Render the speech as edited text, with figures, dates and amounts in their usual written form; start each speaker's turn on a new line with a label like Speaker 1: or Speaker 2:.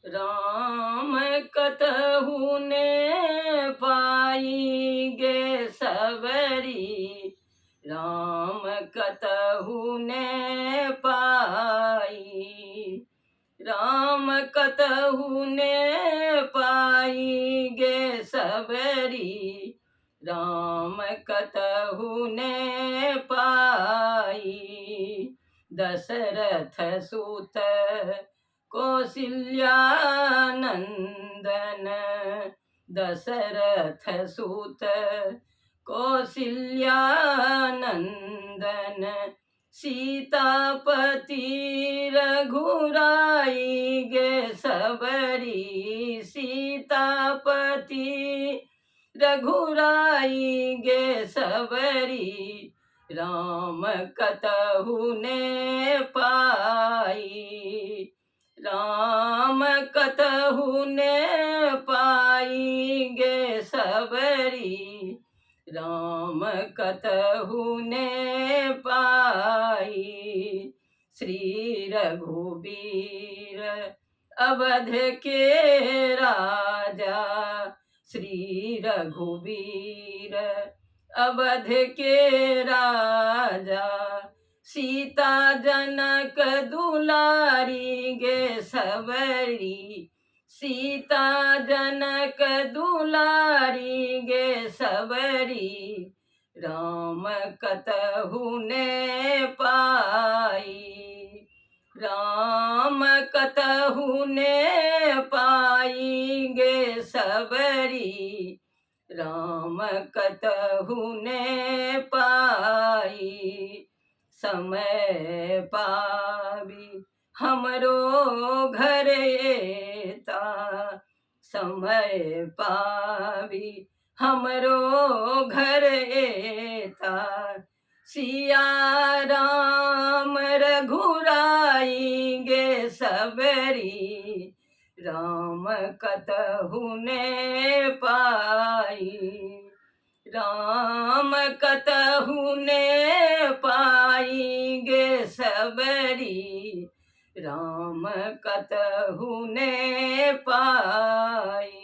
Speaker 1: राम कतहु ने पाइगे सबरी, राम कतहु ने पाई, राम कतहु ने पाइगे सबरी, राम कतहु ने पाई। दशरथ सुत कौसल्या नंदन, दशरथ सुत कौसल्या नंदन, सीतापति रघुराई गे सबरी, सीतापति रघुराई गे सबरी, राम कतहु ने पाई, राम कतहु ने पाई गे सबरी, राम कतहु ने पाई। श्री रघुबीर अवध के राजा, श्री रघुबीर अवध के राजा, सीता जनक दुलारी गे सबरी, सीता जनक दुलारी गे सबरी, राम कतहु ने पाई, राम कतहु ने पाई गे सबरी, राम कतहु ने पाई। समय पावी हमरो घर एता, समय पावी हमरो घर एता, सिया राम रघुराई गे सबरी, राम कतहु ने पाई, राम कतहु ने पाई गे सबरी, राम कतहु ने पाई।